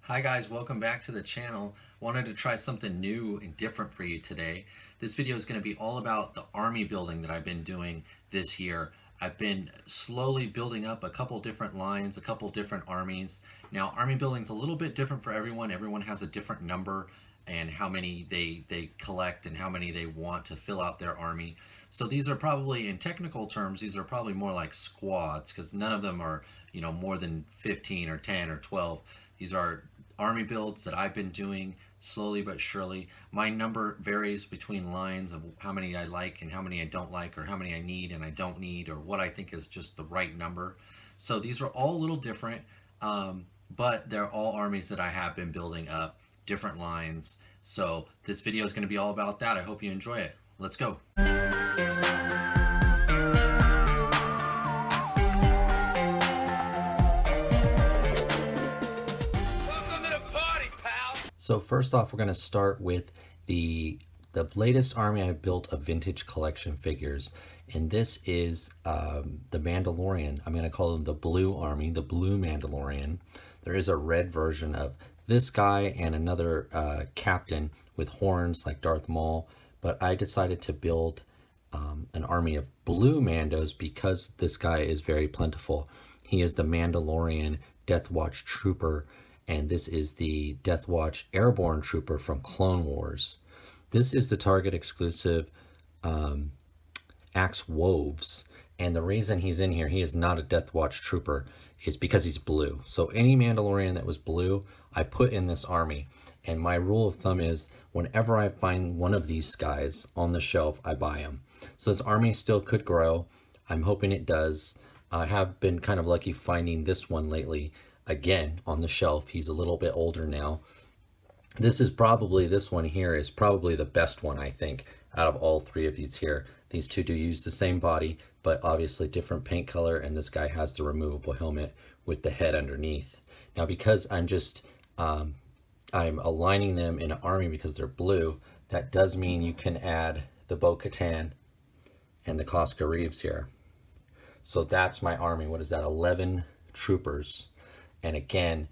Hi guys, welcome back to the channel. Wanted to try something new and different for you today. This video is going to be all about the army building that I've been doing this year. I've been slowly building up a couple different lines, a couple different armies. Now, army building's a little bit different for everyone. Everyone has a different number and how many they collect and how many they want to fill out their army. So these are probably, in technical terms, these are probably more like squads because none of them are, more than 15 or 10 or 12. These are army builds that I've been doing slowly but surely. My number varies between lines of how many I like and how many I don't like, or how many I need and I don't need, or what I think is just the right number. So these are all a little different, but they're all armies that I have been building up, different lines. So this video is going to be all about that. I hope you enjoy it. Let's go. So first off, we're going to start with the latest army I built of vintage collection figures, and this is the Mandalorian. I'm going to call them the Blue Army, the Blue Mandalorian. There is a red version of this guy and another captain with horns like Darth Maul, but I decided to build an army of blue Mandos because this guy is very plentiful. He is the Mandalorian Death Watch Trooper, and this is the Death Watch Airborne Trooper from Clone Wars. This is the Target exclusive Axe Woves, and the reason he's in here, he is not a Death Watch Trooper, is because he's blue. So any Mandalorian that was blue, I put in this army. And my rule of thumb is whenever I find one of these guys on the shelf, I buy them. So this army still could grow. I'm hoping it does. I have been kind of lucky finding this one lately again on the shelf. He's a little bit older now. This one here is probably the best one, I think, out of all three of these here. These two do use the same body, but obviously different paint color, and this guy has the removable helmet with the head underneath. Now, because I'm aligning them in an army because they're blue, that does mean you can add the Bo-Katan and the Koska Reeves here. So that's my army. What is that? 11 troopers. And again,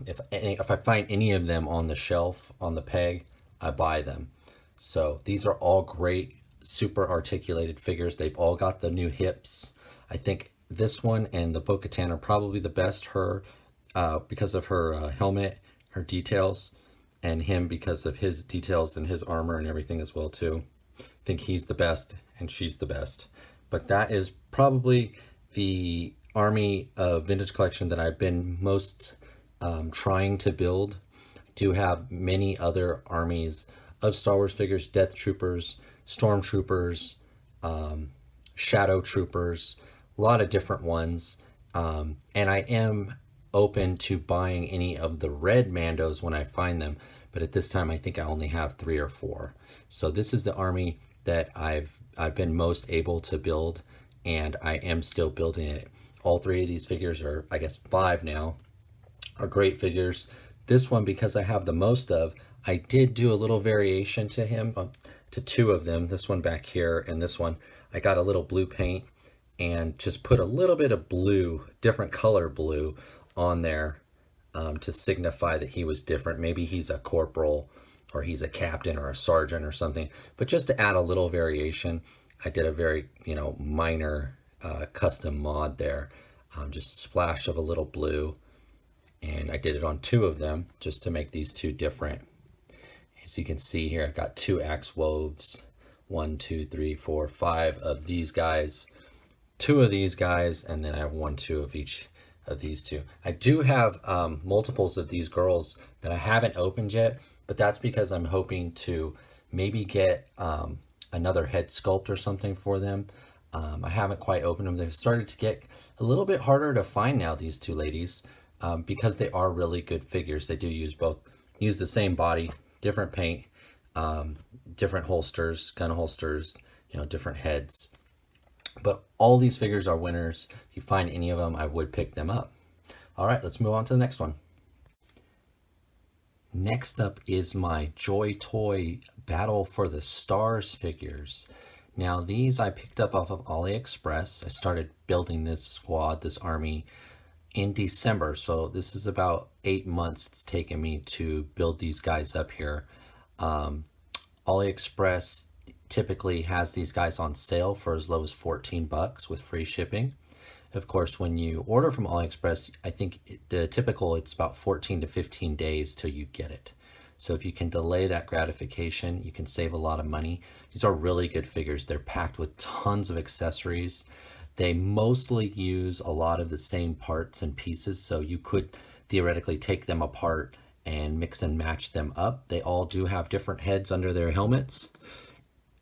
if I find any of them on the shelf, on the peg, I buy them. So these are all great, super articulated figures. They've all got the new hips. I think this one and the Bo-Katan are probably the best. Her, because of her helmet, her details, and him because of his details and his armor and everything as well too. I think he's the best and she's the best. But that is probably the army of vintage collection that I've been most trying to build. Do have many other armies of Star Wars figures: Death Troopers, Stormtroopers, Shadow Troopers, a lot of different ones. And I am open to buying any of the red Mandos when I find them, but at this time I think I only have 3 or 4. So this is the army that I've been most able to build, and I am still building it. All 3 of these figures, are I guess 5 now, are great figures. This one, because I have the most of, I did do a little variation to him, to 2 of them. This one back here and this one, I got a little blue paint and just put a little bit of blue, different color blue, on there to signify that he was different. Maybe he's a corporal or he's a captain or a sergeant or something, but just to add a little variation, I did a very, minor custom mod there, just a splash of a little blue, and I did it on 2 of them just to make these 2 different. As you can see here, I've got 2 Axe Woves, 1, 2, 3, 4, 5 of these guys, 2 of these guys, and then I have 1, 2 of each of these 2. I do have multiples of these girls that I haven't opened yet, but that's because I'm hoping to maybe get another head sculpt or something for them. I haven't quite opened them. They've started to get a little bit harder to find now, these 2 ladies, because they are really good figures. They do use the same body, different paint, different holsters, gun holsters, different heads. But all these figures are winners. If you find any of them, I would pick them up. All right, let's move on to the next one. Next up is my Joy Toy Battle for the Stars figures. Now these I picked up off of AliExpress. I started building this squad, this army, in December. So this is about 8 months it's taken me to build these guys up here. Um, AliExpress typically has these guys on sale for as low as 14 bucks with free shipping. Of course, when you order from AliExpress, I think the typical it's about 14 to 15 days till you get it. So if you can delay that gratification, you can save a lot of money. These are really good figures. They're packed with tons of accessories. They mostly use a lot of the same parts and pieces, so you could theoretically take them apart and mix and match them up. They all do have different heads under their helmets.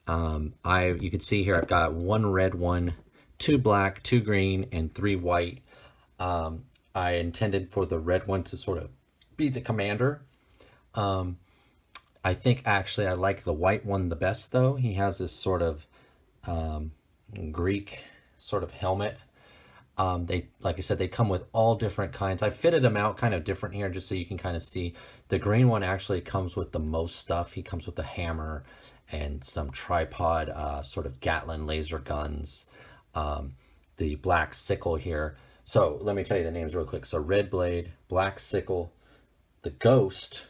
You can see here I've got one red one, two black, two green, and three white. I intended for the red one to sort of be the commander. I think actually I like the white one the best though. He has this sort of Greek sort of helmet. They, like I said, they come with all different kinds. I fitted them out kind of different here just so you can kind of see. The green one actually comes with the most stuff. He comes with a hammer and some tripod sort of Gatling laser guns. The black sickle here. So let me tell you the names real quick. So Red Blade, Black Sickle, the Ghost,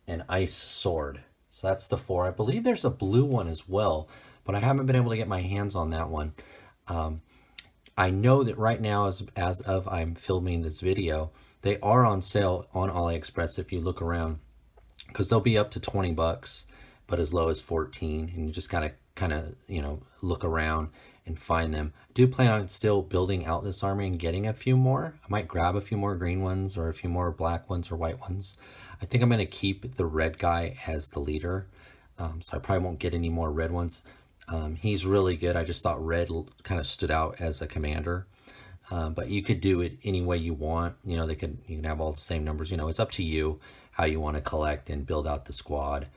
and Ice Sword. So that's the four. I believe there's a blue one as well, but I haven't been able to get my hands on that one. I know that right now, as of I'm filming this video, they are on sale on AliExpress if you look around, because they'll be up to 20 bucks, but as low as 14, and you just gotta kind of, you know, look around and find them. I do plan on still building out this army and getting a few more. I might grab a few more green ones or a few more black ones or white ones. I think I'm going to keep the red guy as the leader, so I probably won't get any more red ones. He's really good. I just thought red kind of stood out as a commander, but you could do it any way you want. You know, you can have all the same numbers. You know, it's up to you how you want to collect and build out the squad.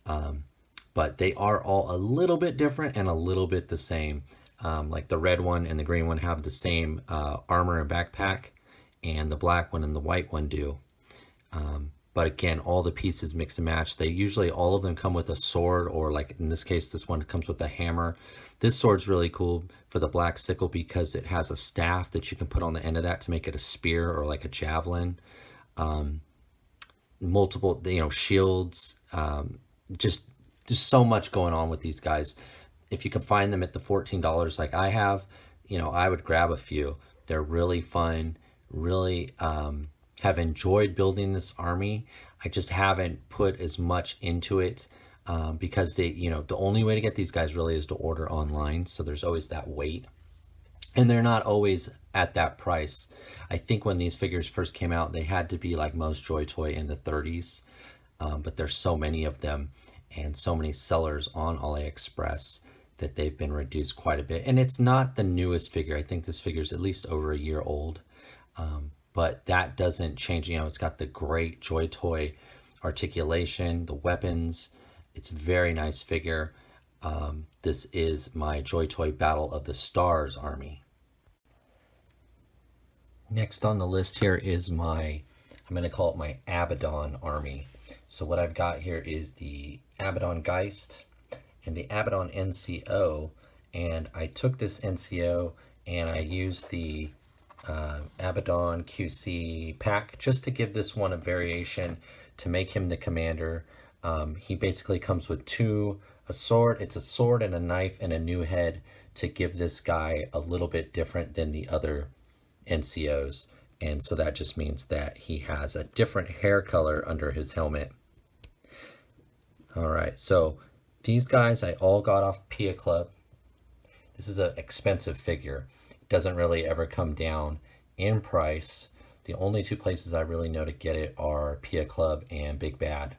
But they are all a little bit different and a little bit the same. Like the red one and the green one have the same armor and backpack, and the black one and the white one do. But again, all the pieces mix and match. They usually, all of them come with a sword, or like in this case, this one comes with a hammer. This sword's really cool for the Black Sickle because it has a staff that you can put on the end of that to make it a spear or like a javelin. Multiple, you know, shields, just so much going on with these guys. If you can find them at the $14 like I have, you know, I would grab a few. They're really fun, really have enjoyed building this army. I just haven't put as much into it because they, you know, the only way to get these guys really is to order online. So there's always that wait. And they're not always at that price. I think when these figures first came out, they had to be like most Joy Toy in the 30s. But there's so many of them and so many sellers on AliExpress that they've been reduced quite a bit. And it's not the newest figure. I think this figure is at least over a year old. But that doesn't change. You know, it's got the great Joy Toy articulation, the weapons. It's a very nice figure. This is my Joy Toy Battle of the Stars army. Next on the list here is my, I'm going to call it my Abaddon army. So what I've got here is the Abaddon Geist and the Abaddon NCO. And I took this NCO and I used the Abaddon QC pack just to give this one a variation to make him the commander. He basically comes with a sword. It's a sword and a knife and a new head to give this guy a little bit different than the other NCOs. And so that just means that he has a different hair color under his helmet. All right, so these guys I all got off Pia Club. This is an expensive figure. It doesn't really ever come down in price. The only two places I really know to get it are Pia Club and Big Bad.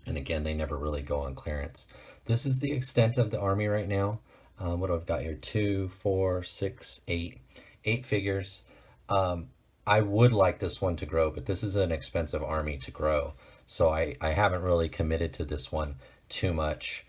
And again, they never really go on clearance. This is the extent of the army right now. What do I've got here? 2, 4, 6, 8. 8 figures. I would like this one to grow, but this is an expensive army to grow. So I haven't really committed to this one too much,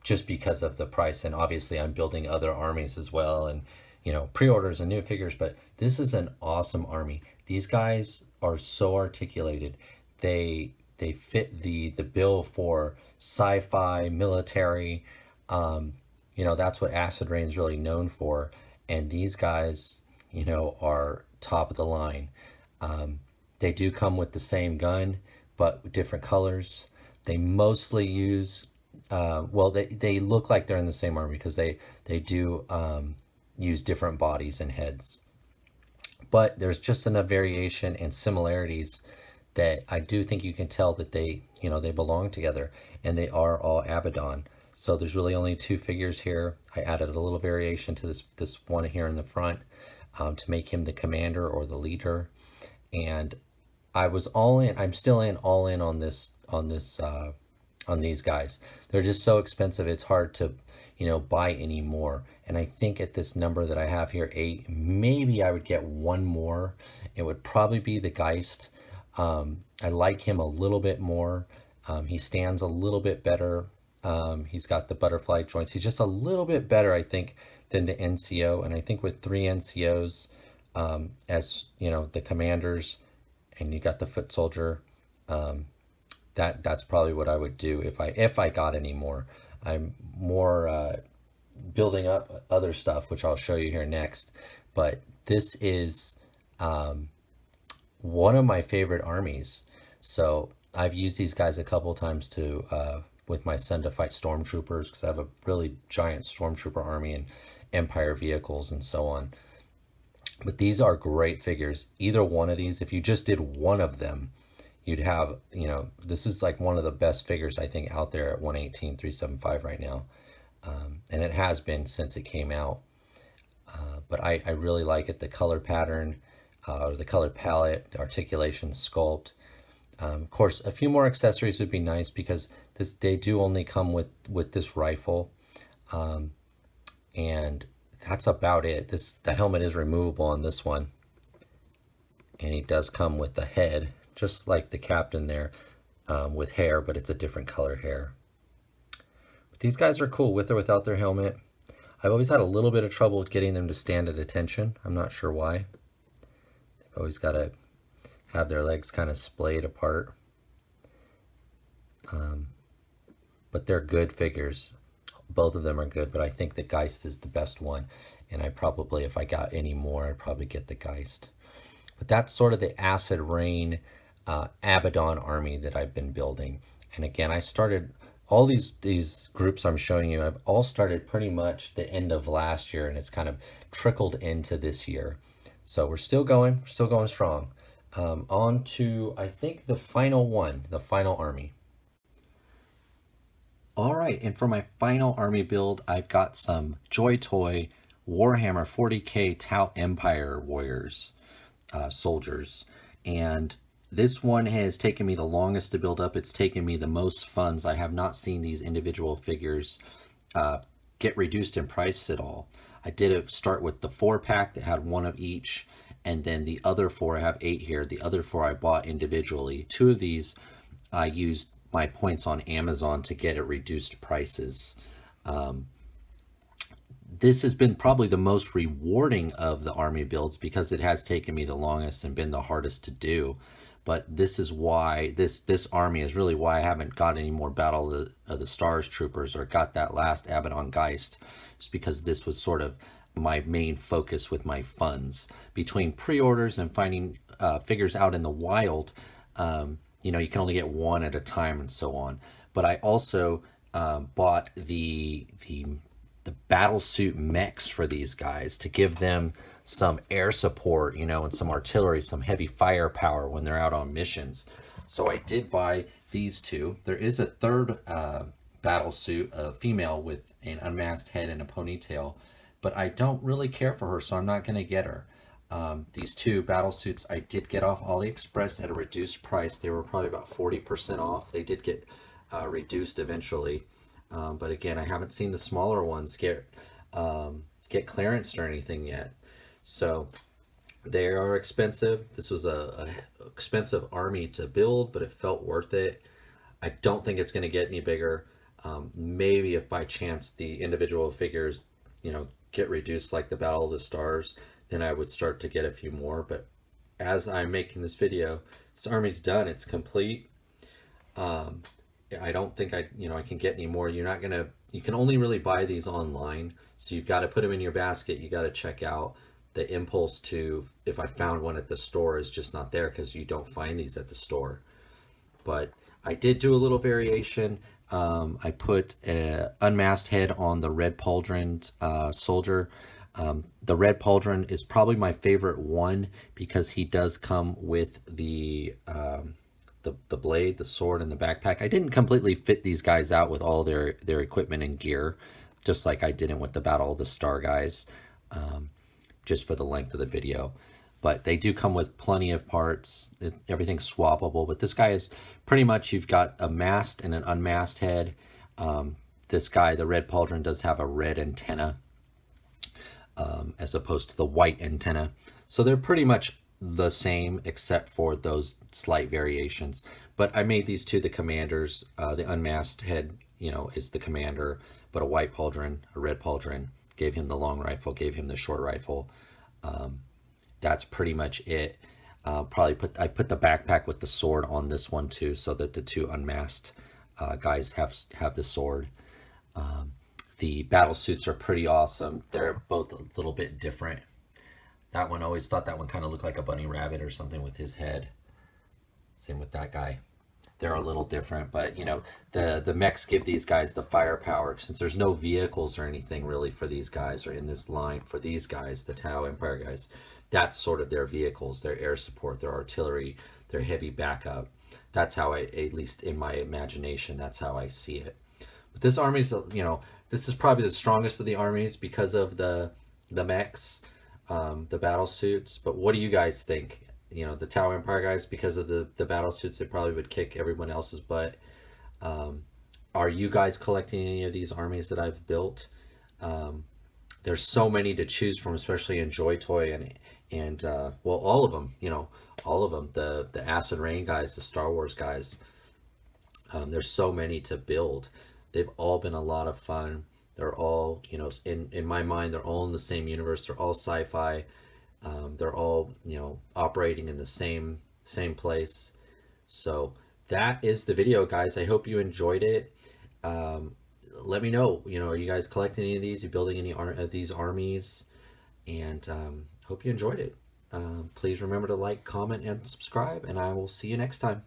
just because of the price. And obviously I'm building other armies as well, and you know, pre-orders and new figures, but this is an awesome army. These guys are so articulated. They fit the bill for sci-fi, military. You know, that's what Acid Rain's really known for. And these guys, you know, are top of the line. They do come with the same gun, but different colors. They mostly use, well, they look like they're in the same army because they do use different bodies and heads. But there's just enough variation and similarities that I do think you can tell that they belong together, and they are all Abaddon. So there's really only two figures here. I added a little variation to this one here in the front to make him the commander or the leader. And I was all in. I'm still all in on these guys. They're just so expensive. It's hard to, buy any more. And I think at this number that I have here, 8, maybe I would get one more. It would probably be the Geist. I like him a little bit more. He stands a little bit better. He's got the butterfly joints. He's just a little bit better, I think, than the NCO. And I think with 3 NCOs, as the commanders, and you got the foot soldier, that's probably what I would do if I got any more. I'm more building up other stuff, which I'll show you here next. But this is one of my favorite armies. So I've used these guys a couple times to with my son to fight stormtroopers, because I have a really giant stormtrooper army and Empire vehicles and so on. But these are great figures. Either one of these, if you just did one of them, you'd have, this is like one of the best figures I think out there at 118,375 right now. And it has been since it came out. But I really like it. The color pattern, or the color palette, the articulation, sculpt. Of course, a few more accessories would be nice, because they do only come with this rifle. And that's about it. The helmet is removable on this one. And he does come with the head, just like the captain there, with hair, but it's a different color hair. But these guys are cool with or without their helmet. I've always had a little bit of trouble with getting them to stand at attention. I'm not sure why. They've always got to have their legs kind of splayed apart. But they're good figures. Both of them are good, but I think the Geist is the best one. And I probably, if I got any more, I'd probably get the Geist. But that's sort of the Acid Rain Abaddon army that I've been building. And again, I started all these groups I'm showing you, I've all started pretty much the end of last year, and it's kind of trickled into this year. So we're still going strong. On to, I think, the final one, the final army. All right, and for my final army build, I've got some Joy Toy Warhammer 40K Tau Empire Warriors, soldiers. And this one has taken me the longest to build up. It's taken me the most funds. I have not seen these individual figures get reduced in price at all. I did start with the 4-pack that had 1 of each, and then the other 4, I have 8 here. The other 4 I bought individually. 2 of these I used my points on Amazon to get at reduced prices. This has been probably the most rewarding of the army builds, because it has taken me the longest and been the hardest to do. But this is why this army is really why I haven't got any more Battle of the Stars troopers, or got that last Abaddon Geist. It's because this was sort of my main focus with my funds. Between pre-orders and finding figures out in the wild, you can only get 1 at a time and so on. But I also bought the battle suit mechs for these guys to give them some air support, and some artillery, some heavy firepower when they're out on missions. So I did buy these 2. There is a third battle suit, a female with an unmasked head and a ponytail, but I don't really care for her, so I'm not going to get her. These 2 battle suits I did get off AliExpress at a reduced price. They were probably about 40% off. They did get reduced eventually. But again, I haven't seen the smaller ones get clearance or anything yet. So they are expensive. This was a expensive army to build, but it felt worth it. I don't think it's going to get any bigger. Maybe if by chance the individual figures, get reduced like the Battle of the Stars, then I would start to get a few more. But as I'm making this video, this army's done. It's complete. I don't think I can get any more. You can only really buy these online. So you've got to put them in your basket. You got to check out. the impulse to, if I found one at the store, is just not there because you don't find these at the store. But I did do a little variation. I put an unmasked head on the red pauldron soldier. The red pauldron is probably my favorite one because he does come with the blade, the sword, and the backpack. I didn't completely fit these guys out with all their equipment and gear, just like I didn't with the Battle of the Star guys, just for the length of the video. But they do come with plenty of parts. Everything's swappable. But this guy is pretty much, you've got a masked and an unmasked head. This guy, the red pauldron, does have a red antenna as opposed to the white antenna. So they're pretty much the same except for those slight variations. But I made these two the commanders. The unmasked head, is the commander, but a white pauldron, a red pauldron, gave him the long rifle, gave him the short rifle. That's pretty much it. I put the backpack with the sword on this one too, so that the two unmasked guys have the sword. The battle suits are pretty awesome. They're both a little bit different. That one, always thought that one kind of looked like a bunny rabbit or something with his head. Same with that guy. They're a little different, but the mechs give these guys the firepower. Since there's no vehicles or anything really for these guys, or in this line for these guys, the Tau Empire guys, that's sort of their vehicles, their air support, their artillery, their heavy backup. That's how at least in my imagination, that's how I see it. But this army's, this is probably the strongest of the armies because of the mechs, the battle suits. But what do you guys think? The Tau Empire guys, because of the battle suits, they probably would kick everyone else's butt. Are you guys collecting any of these armies that I've built? There's so many to choose from, especially in Joy Toy and well, all of them. All of them. The Acid Rain guys, the Star Wars guys. There's so many to build. They've all been a lot of fun. They're all, in my mind, they're all in the same universe. They're all sci-fi. They're all, operating in the same place. So that is the video, guys. I hope you enjoyed it. Let me know, are you guys collecting any of these? Are you building any of these armies? And hope you enjoyed it. Please remember to like, comment, and subscribe, and I will see you next time.